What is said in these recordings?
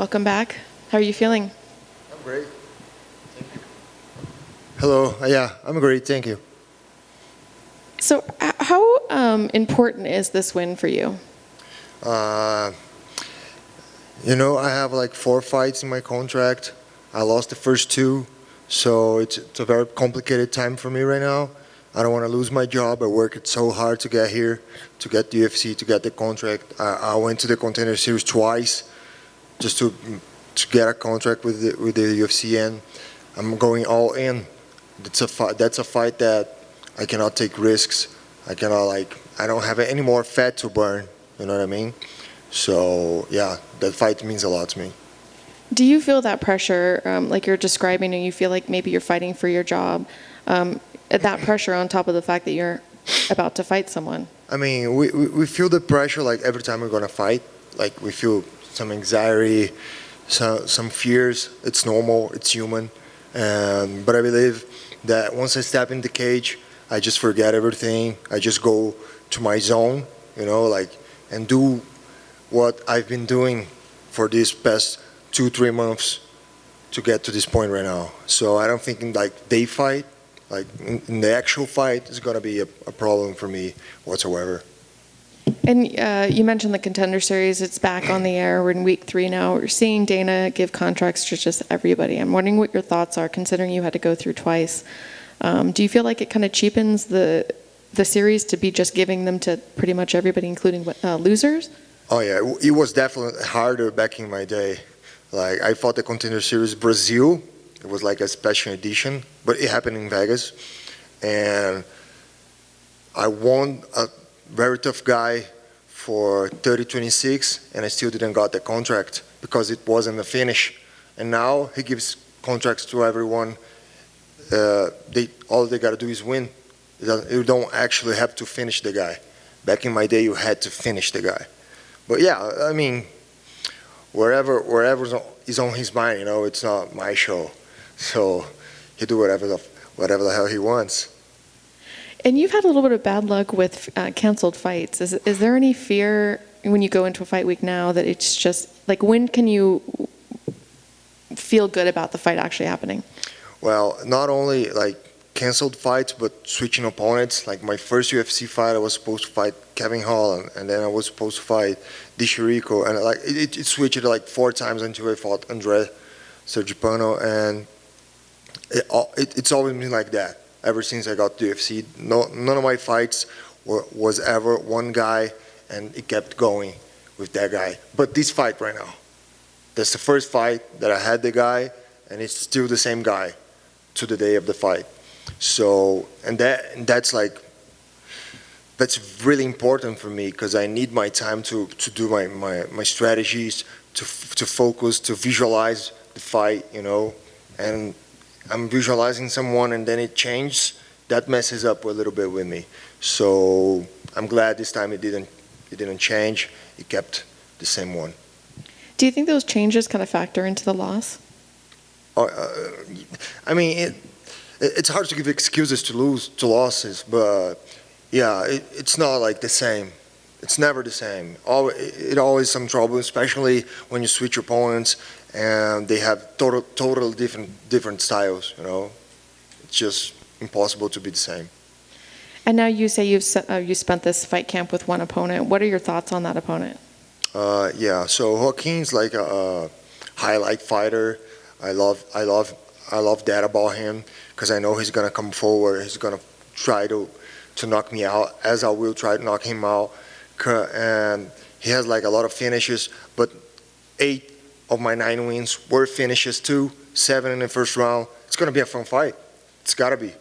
Welcome back. How are you feeling? I'm great. Thank you. Hello. Yeah, I'm great. Thank you. So, how important is this win for you? Uh, I have like 4 fights in my contract. I lost the first two, so it's a very complicated time for me right now. I don't want to lose my job. I worked so hard to get here, to get the UFC, to get the contract. I went to the Contender Series twice just to get a contract with the UFC, and I'm going all in. That's a fight that I cannot take risks. I don't have any more fat to burn. You know what I mean? So yeah, that fight means a lot to me. Do you feel that pressure, like you're describing, and you feel like maybe you're fighting for your job? That pressure on top of the fact that you're about to fight someone. I mean, we feel the pressure like every time we're gonna fight. Like we feel some anxiety, some fears. It's normal. It's human. But I believe that once I step in the cage, I just forget everything. I just go to my zone, and do what I've been doing for these past 2-3 months to get to this point right now. So I don't think like they fight, like in the actual fight, is gonna be a problem for me whatsoever. And you mentioned the Contender Series. It's back on the air. We're in week 3 now. We're seeing Dana give contracts to just everybody. I'm wondering what your thoughts are, considering you had to go through twice. Do you feel like it kind of cheapens the series to be just giving them to pretty much everybody, including losers? Oh yeah, it was definitely harder back in my day. Like I fought the Contender Series Brazil. It was like a special edition, but it happened in Vegas, and I won a very tough guy for 30-26, and I still didn't got the contract because it wasn't a finish. And now he gives contracts to everyone. All they gotta do is win. You don't actually have to finish the guy. Back in my day, you had to finish the guy. But yeah, I mean, wherever is on his mind, it's not my show. So he do whatever the hell he wants. And you've had a little bit of bad luck with canceled fights. Is there any fear when you go into a fight week now that it's just like, when can you feel good about the fight actually happening? Well, not only like canceled fights, but switching opponents. Like my first UFC fight, I was supposed to fight Kevin Holland, and then I was supposed to fight Dishirico, and like it switched like 4 times until I fought Andre Sergipano, and it's always been like that ever since I got to UFC. None of my fights was ever one guy, and it kept going with that guy. But this fight right now, that's the first fight that I had the guy, and it's still the same guy to the day of the fight. So, that's really important for me, because I need my time to do my strategies, to focus, to visualize the fight, and I'm visualizing someone and then it changes. That messes up a little bit with me. So I'm glad this time it didn't change. It kept the same one. Do you think those changes kind of factor into the loss? I mean, it's hard to give excuses to losses, but yeah, it's not like the same. It's never the same. It always some trouble, especially when you switch opponents and they have totally different styles. It's just impossible to be the same. And now you say you spent this fight camp with one opponent. What are your thoughts on that opponent? Yeah. So Joaquin's like a highlight fighter. I love that about him, because I know he's gonna come forward. He's gonna try to knock me out, as I will try to knock him out. And he has like a lot of finishes, but 8 of my 9 wins were finishes too. 7 in the first round. It's gonna be a fun fight. It's gotta be.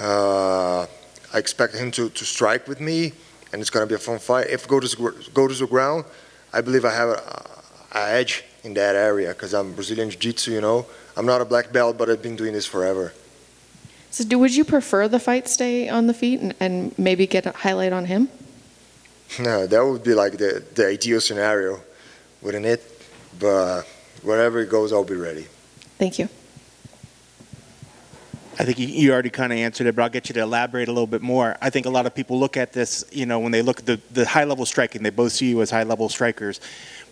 I expect him to strike with me, and it's gonna be a fun fight. If go to the ground, I believe I have an edge in that area, because I'm Brazilian Jiu-Jitsu. I'm not a black belt, but I've been doing this forever. So would you prefer the fight stay on the feet and maybe get a highlight on him? No, that would be like the ideal scenario, wouldn't it? But wherever it goes, I'll be ready. Thank you. I think you already kind of answered it, but I'll get you to elaborate a little bit more. I think a lot of people look at this, when they look at the high-level striking, they both see you as high-level strikers.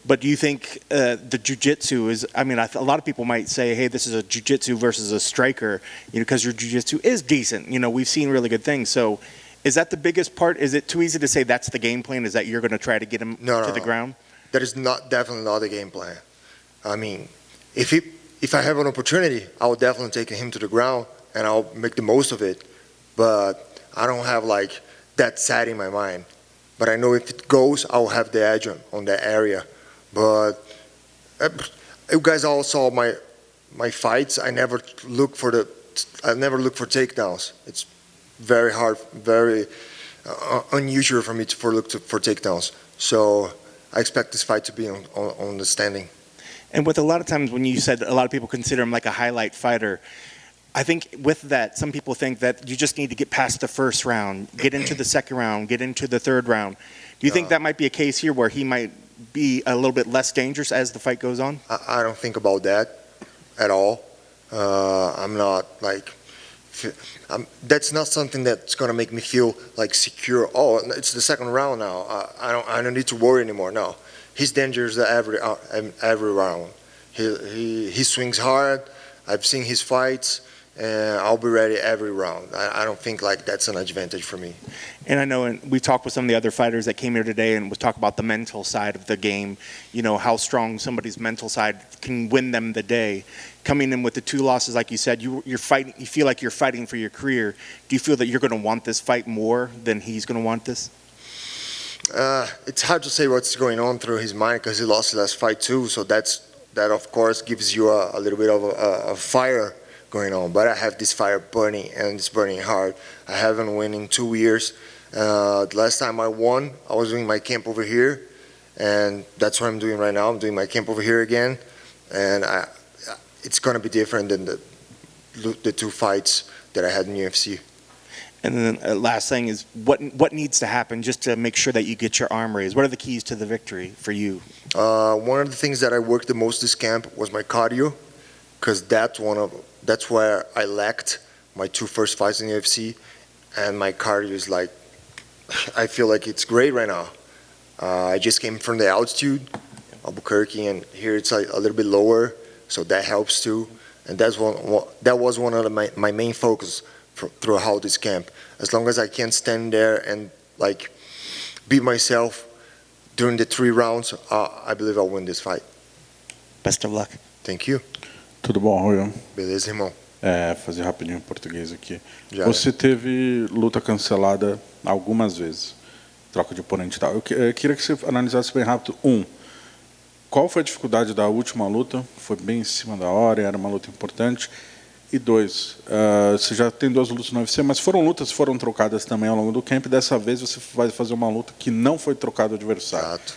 But do you think the jiu-jitsu is, a lot of people might say, hey, this is a jiu-jitsu versus a striker, because your jiu-jitsu is decent. We've seen really good things. So is that the biggest part? Is it too easy to say that's the game plan, is that you're going to try to get him to the ground? That is definitely not the game plan. If I have an opportunity, I will definitely take him to the ground and I'll make the most of it. But I don't have that set in my mind. But I know if it goes, I'll have the edge on that area. But you guys all saw my fights. I never look for takedowns. It's very hard, very unusual for me to look for takedowns. So I expect this fight to be on the standing. And with a lot of times when you said a lot of people consider him like a highlight fighter, I think with that, some people think that you just need to get past the first round, get into the second round, get into the third round. Do you think that might be a case here where he might be a little bit less dangerous as the fight goes on? I don't think about that at all. I'm not that's not something that's going to make me feel secure. Oh, it's the second round now. I don't need to worry anymore. No, he's dangerous every round. He swings hard. I've seen his fights, and I'll be ready every round. I don't think that's an advantage for me. And I know, and we talked with some of the other fighters that came here today, and we talked about the mental side of the game. How strong somebody's mental side can win them the day. Coming in with the 2 losses, like you said, you're fighting. You feel like you're fighting for your career. Do you feel that you're going to want this fight more than he's going to want this? It's hard to say what's going on through his mind because he lost his last fight too. So that of course gives you a little bit of a fire going on. But I have this fire burning, and it's burning hard. I haven't won in 2 years. The last time I won, I was doing my camp over here, and that's what I'm doing right now. I'm doing my camp over here again, and it's going to be different than the 2 fights that I had in UFC. And then last thing is, what needs to happen just to make sure that you get your arm raised? What are the keys to the victory for you? One of the things that I worked the most this camp was my cardio, because that's where I lacked my 2 first fights in UFC, and my cardio is I feel like it's great right now. I just came from the altitude, Albuquerque, and here it's a little bit lower, so that helps too. And that was one of my main focus throughout this camp. As long as I can stand there and be myself during the 3 rounds, I believe I'll win this fight. Best of luck. Thank you. Tudo bom, Arroyo? Beleza, irmão? Fazer rapidinho em português aqui. Você teve luta cancelada algumas vezes, troca de oponente e tal. Eu queria que você analisasse bem rápido. Qual foi a dificuldade da última luta? Foi bem em cima da hora, era uma luta importante. E 2, você já tem 2 lutas no UFC, mas foram trocadas também ao longo do camp. Dessa vez você vai fazer uma luta que não foi trocado o adversário. Exato.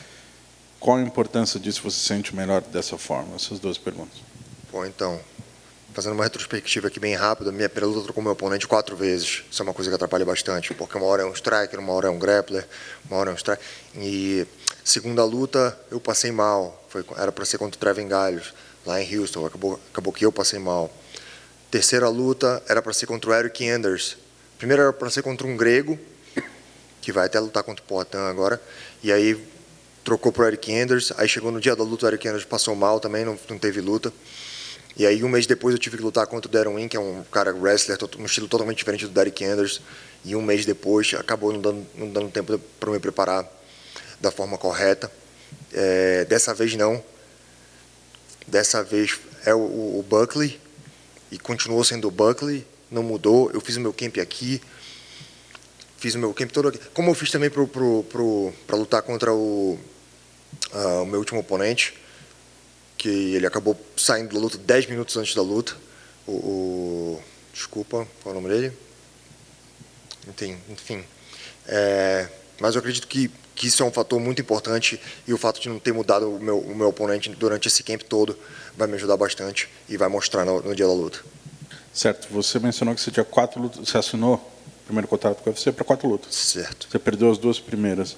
Qual a importância disso? Você se sente melhor dessa forma? Essas 2 perguntas. Bom, então, fazendo uma retrospectiva aqui bem rápida, minha primeira luta trocou meu oponente 4 vezes. Isso é uma coisa que atrapalha bastante, porque uma hora é um striker, uma hora é um grappler, uma hora é um striker. E segunda luta, eu passei mal. Era para ser contra o Trevin Galhos, lá em Houston. Acabou que eu passei mal. Terceira luta era para ser contra o Eric Anders. Primeiro era para ser contra um grego, que vai até lutar contra o Poitin agora. E aí trocou para o Eric Anders. Aí chegou no dia da luta, o Eric Anders passou mal também, não teve luta. E aí, um mês depois, eu tive que lutar contra o Darren Wynn, que é um cara wrestler, um estilo totalmente diferente do Derek Anders. E um mês depois, acabou não dando tempo para me preparar da forma correta. Dessa vez, não. Dessa vez é o Buckley, e continuou sendo o Buckley, não mudou. Eu fiz o meu camp aqui, fiz o meu camp todo aqui. Como eu fiz também para lutar contra o meu último oponente, que ele acabou saindo da luta 10 minutos antes da luta. Desculpa, qual é o nome dele? Enfim. Mas eu acredito que isso é um fator muito importante, e o fato de não ter mudado o meu oponente durante esse camp todo vai me ajudar bastante e vai mostrar no dia da luta. Certo. Você mencionou que você tinha 4 lutas, você assinou o primeiro contrato com o UFC para 4 lutas. Certo. Você perdeu as 2 primeiras.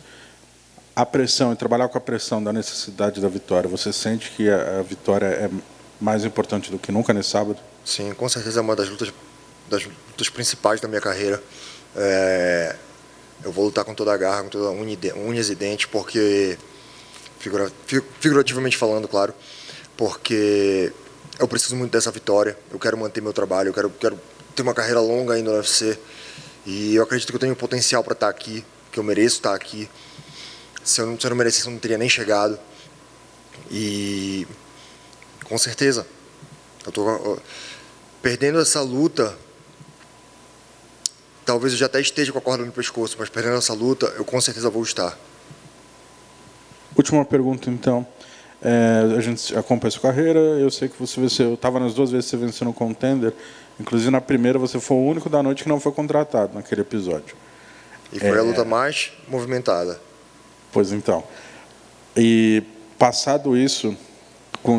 A pressão, e trabalhar com a pressão da necessidade da vitória, você sente que a vitória é mais importante do que nunca nesse sábado? Sim, com certeza é uma das lutas das lutas principais da minha carreira. Eu vou lutar com toda a garra, com toda unhas e dentes, porque, figurativamente falando, claro, porque eu preciso muito dessa vitória. Eu quero manter meu trabalho, eu quero ter uma carreira longa ainda no UFC. E eu acredito que eu tenho potencial para estar aqui, que eu mereço estar aqui. Se eu não merecesse, eu não teria nem chegado. E com certeza, eu tô perdendo essa luta. Talvez eu já até esteja com a corda no pescoço, mas perdendo essa luta, eu com certeza vou estar. Última pergunta, então. A gente acompanha a sua carreira, eu sei que você venceu, eu estava nas 2 vezes que você venceu no Contender, inclusive na primeira você foi o único da noite que não foi contratado naquele episódio. E foi a luta mais movimentada. Pois então. E passado isso,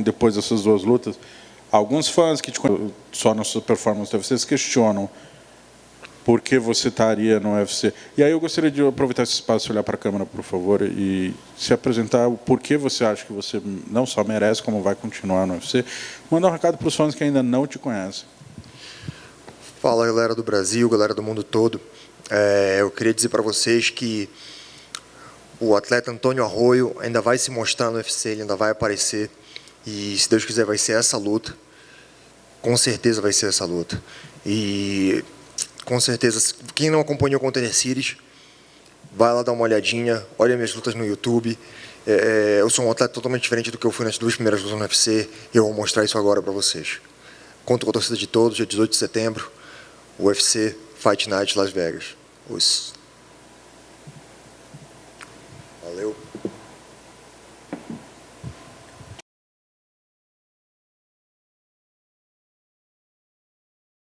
depois dessas 2 lutas, alguns fãs que te conhecem só na sua performance do UFC se questionam por que você estaria no UFC. E aí eu gostaria de aproveitar esse espaço e olhar para a câmera, por favor, e se apresentar o porquê você acha que você não só merece, como vai continuar no UFC. Mandar um recado para os fãs que ainda não te conhecem. Fala, galera do Brasil, galera do mundo todo. Eu queria dizer para vocês que o atleta Antônio Arroyo ainda vai se mostrar no UFC, ele ainda vai aparecer. E, se Deus quiser, vai ser essa luta. Com certeza vai ser essa luta. E, com certeza, quem não acompanhou o Contender Series, vai lá dar uma olhadinha, olha minhas lutas no YouTube. Eu sou um atleta totalmente diferente do que eu fui nas 2 primeiras lutas no UFC, e eu vou mostrar isso agora para vocês. Conto com a torcida de todos, dia 18 de setembro, UFC Fight Night Las Vegas. Os